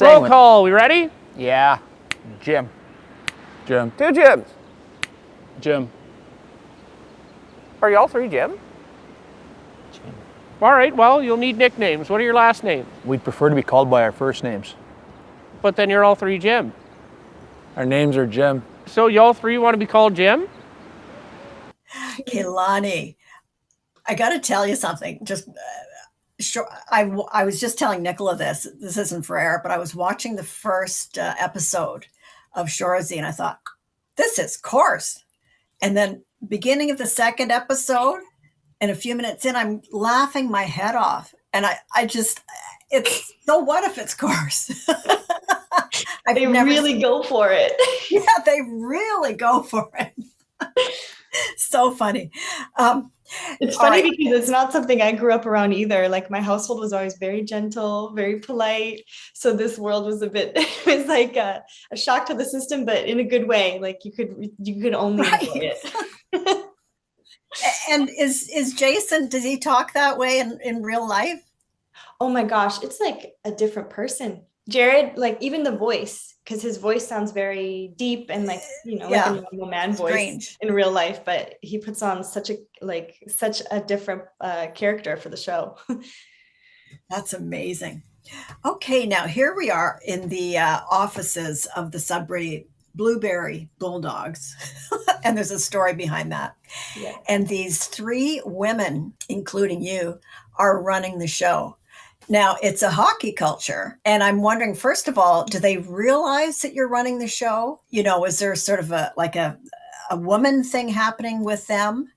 Roll call. We ready? Yeah. Jim. Jim. Two Jims. Jim. Are you all three Jim? Jim. All right, well, you'll need nicknames. What are your last names? We'd prefer to be called by our first names. But then you're all three Jim. Our names are Jim. So you all three want to be called Jim? Keilani, I got to tell you something. Just I was just telling Nicola this. This isn't for air, but I was watching the first episode of Shoresy, and I thought, this is coarse. And then beginning of the second episode, and a few minutes in, I'm laughing my head off. And I just, it's, so what if it's coarse? They really go for it. Yeah, they really go for it. So funny. It's funny because it's not something I grew up around either. Like my household was always very gentle, very polite. So this world was it was like a shock to the system, but in a good way. Like you could only enjoy it. And is Jason, does he talk that way in real life? Oh my gosh, it's like a different person. Jared, like even the voice, because his voice sounds very deep and like, like a normal man voice strange in real life, but he puts on such a different character for the show. That's amazing. Okay, now here we are in the offices of the Sudbury Blueberry Bulldogs. And there's a story behind that. Yeah. And these three women, including you, are running the show. Now, it's a hockey culture, and I'm wondering, first of all, do they realize that you're running the show? Is there sort of a woman thing happening with them,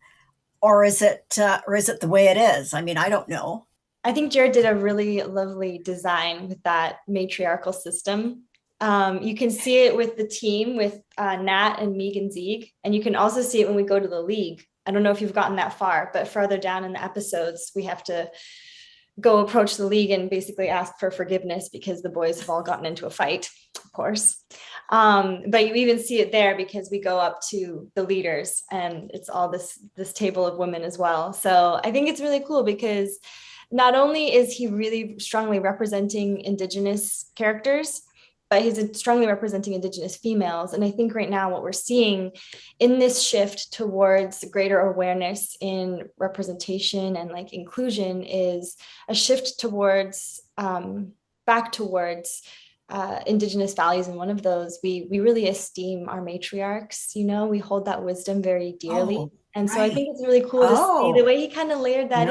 or is it the way it is? I mean, I don't know. I think Jared did a really lovely design with that matriarchal system. You can see it with the team with Nat and Meeg and Zieg, and you can also see it when we go to the league. I don't know if you've gotten that far, but farther down in the episodes, we have to go approach the league and basically ask for forgiveness because the boys have all gotten into a fight, of course. But you even see it there because we go up to the leaders and it's all this table of women as well. So I think it's really cool because not only is he really strongly representing indigenous characters, but he's strongly representing indigenous females. And I think right now what we're seeing in this shift towards greater awareness in representation and like inclusion is a shift towards back towards indigenous values. And one of those, we really esteem our matriarchs, we hold that wisdom very dearly. Oh, and so right. I think it's really cool to see the way he kind of layered that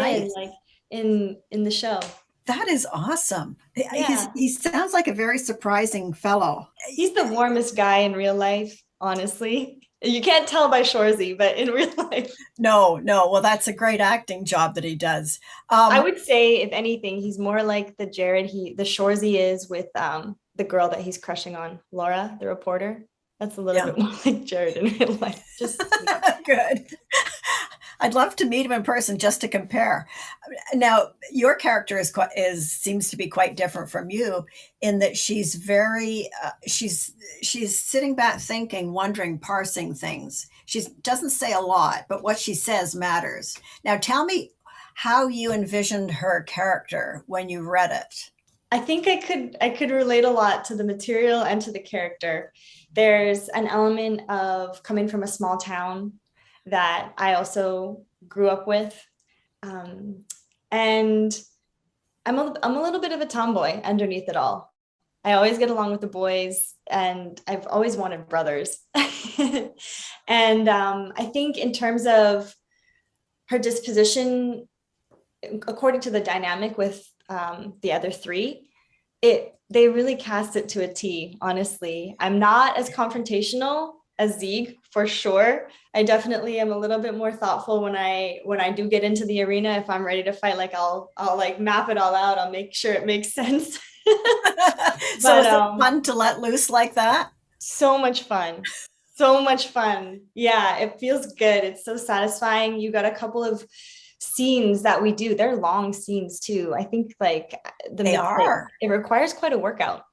in the show. That is awesome. Yeah. He sounds like a very surprising fellow. He's the warmest guy in real life, honestly. You can't tell by Shoresy, but in real life. No. Well, that's a great acting job that he does. I would say, if anything, he's more like the Jared the Shoresy is with the girl that he's crushing on, Laura, the reporter. That's a little bit more like Jared in real life. Just good. I'd love to meet him in person just to compare. Now, your character seems to be quite different from you in that she's very she's sitting back thinking, wondering, parsing things. She doesn't say a lot, but what she says matters. Now, tell me how you envisioned her character when you read it. I think I could relate a lot to the material and to the character. There's an element of coming from a small town that I also grew up with. And I'm a little bit of a tomboy underneath it all. I always get along with the boys and I've always wanted brothers. And I think in terms of her disposition, according to the dynamic with the other three, they really cast it to a T, honestly. I'm not as confrontational as Zieg, for sure. I definitely am a little bit more thoughtful when I do get into the arena. If I'm ready to fight, like I'll like map it all out. I'll make sure it makes sense. So is it fun to let loose like that? So much fun. So much fun. Yeah, it feels good. It's so satisfying. You got a couple of scenes that we do. They're long scenes too. I think it requires quite a workout.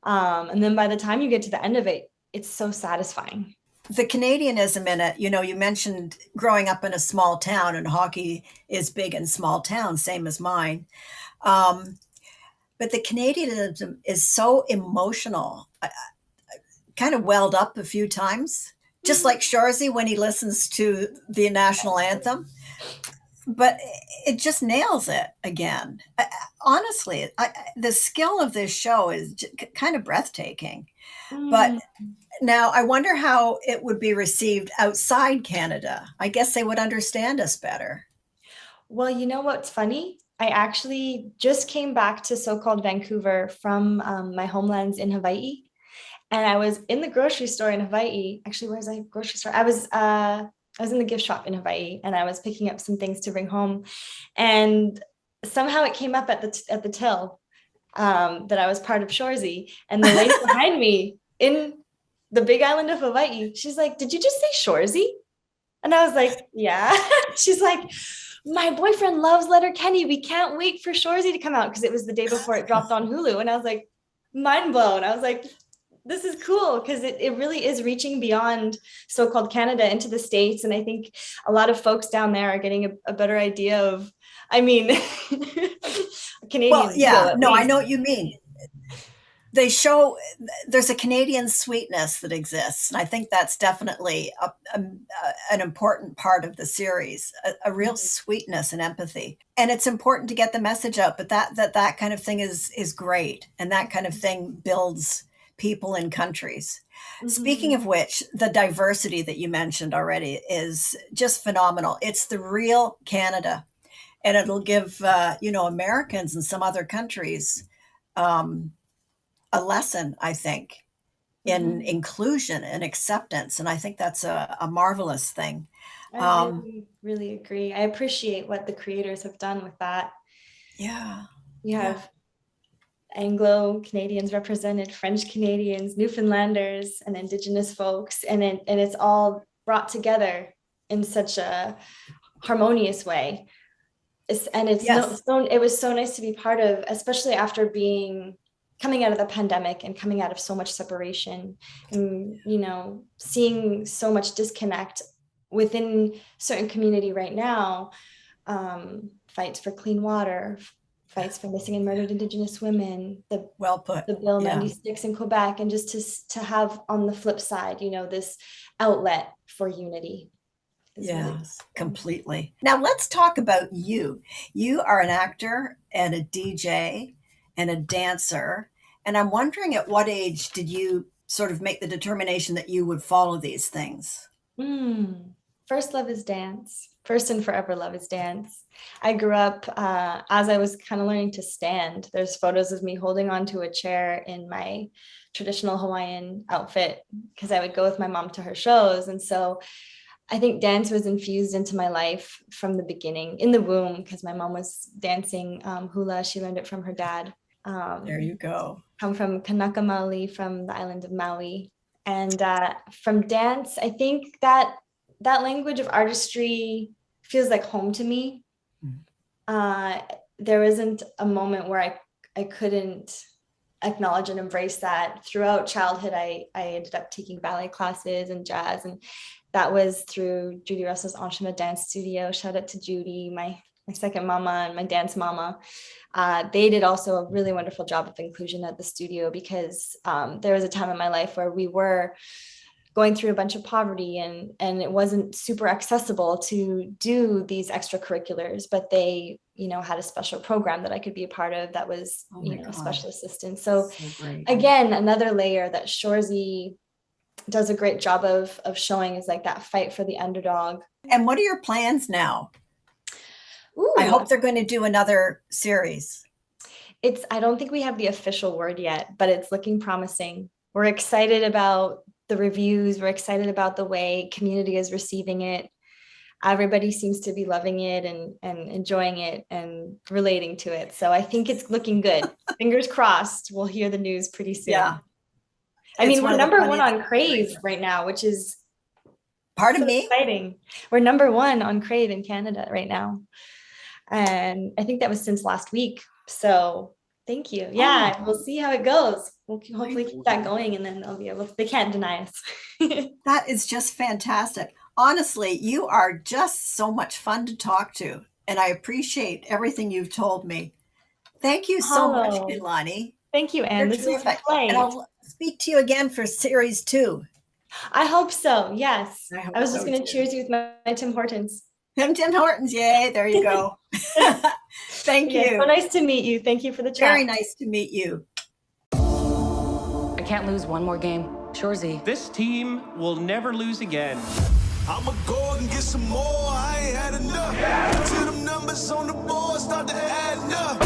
And then by the time you get to the end of it, it's so satisfying. The Canadianism in it, you mentioned growing up in a small town, and hockey is big in small towns, same as mine. But but the Canadianism is so emotional. I kind of welled up a few times, just like Shoresy when he listens to the national anthem. But it just nails it again. Honestly, the skill of this show is kind of breathtaking. But now I wonder how it would be received outside Canada. I guess they would understand us better. Well, you know what's funny? I actually just came back to so-called Vancouver from my homelands in Hawaii. And I was in the grocery store in Hawaii. Actually, where was I? Grocery store. I was in the gift shop in Hawaii, and I was picking up some things to bring home. And somehow it came up at the till that I was part of Shoresy. And the lady behind me in the big island of Hawaii, she's like, "Did you just say Shoresy?" And I was like, "Yeah." She's like, "My boyfriend loves Letterkenny. We can't wait for Shoresy to come out," because it was the day before it dropped on Hulu. And I was like, mind blown. I was like, this is cool, because it really is reaching beyond so-called Canada into the States. And I think a lot of folks down there are getting a better idea of, I mean, Canadian. Well, yeah, no, I know what you mean. They show there's a Canadian sweetness that exists. And I think that's definitely an important part of the series, a real sweetness and empathy. And it's important to get the message out, but that kind of thing is great. And that kind of thing builds people in countries. Speaking of which, the diversity that you mentioned already is just phenomenal. It's the real Canada, and it'll give Americans and some other countries a lesson, I think, in inclusion and acceptance. And I think that's a marvelous thing. I really agree. I appreciate what the creators have done with that. Yeah. You have Anglo Canadians represented, French Canadians, Newfoundlanders, and indigenous folks, and it's all brought together in such a harmonious way. It was so nice to be part of, especially after coming out of the pandemic and coming out of so much separation, and seeing so much disconnect within certain community right now. Fights for clean water, fights for missing and murdered Indigenous women, the Bill 96 in Quebec, and just to have on the flip side, this outlet for unity. Yes, completely. Now let's talk about you. You are an actor and a DJ and a dancer. And I'm wondering, at what age did you sort of make the determination that you would follow these things? First love is dance. First and forever love is dance. I grew up as I was kind of learning to stand. There's photos of me holding onto a chair in my traditional Hawaiian outfit, because I would go with my mom to her shows. And so I think dance was infused into my life from the beginning, in the womb, because my mom was dancing hula. She learned it from her dad. There you go. I'm from Kānaka Mamao, from the island of Maui. And from dance, I think that language of artistry feels like home to me. There isn't a moment where I couldn't acknowledge and embrace that. Throughout childhood, I ended up taking ballet classes and jazz, and that was through Judy Russell's Anshima Dance Studio. Shout out to Judy, my second mama and my dance mama. They did also a really wonderful job of inclusion at the studio, because there was a time in my life where we were going through a bunch of poverty, and it wasn't super accessible to do these extracurriculars, but they, had a special program that I could be a part of that was, special assistance. So again, another layer that Shoresy does a great job of showing is like that fight for the underdog. And what are your plans now? Ooh. I hope they're going to do another series. I don't think we have the official word yet, but it's looking promising. We're excited about the reviews. We're excited about the way community is receiving it. Everybody seems to be loving it and enjoying it and relating to it. So I think it's looking good. Fingers crossed, we'll hear the news pretty soon. Yeah. I mean, we're number one on Crave right now, which is exciting. We're number one on Crave in Canada right now. And I think that was since last week. So thank you. Yeah, we'll see how it goes. We'll hopefully keep that going, and then they can't deny us. That is just fantastic. Honestly, you are just so much fun to talk to, and I appreciate everything you've told me. Thank you so much, Oh. Keilani. Thank you, Anne. You're This is terrific. great. And I'll speak to you again for series 2. I hope so. Yes. I hope I was just so, going to too. cheers you with my Tim Hortons. Tim Hortons, yay, there you go. Thank Yeah, you. so nice to meet you. Thank you for the chat. Very nice to meet you. I can't lose one more game. Shoresy. This team will never lose again. I'ma go and get some more. I ain't had enough. Till them numbers on the board start to add up.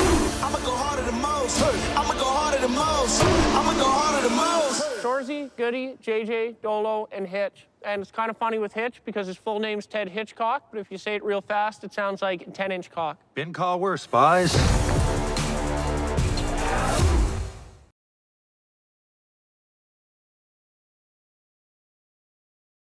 I'ma go harder than most. I'ma go harder than most. I'ma go harder than most. Shoresy, Goody, JJ, Dolo, and Hitch. And it's kind of funny with Hitch because his full name's Ted Hitchcock, but if you say it real fast, it sounds like 10-inch cock. Been called worse, spies.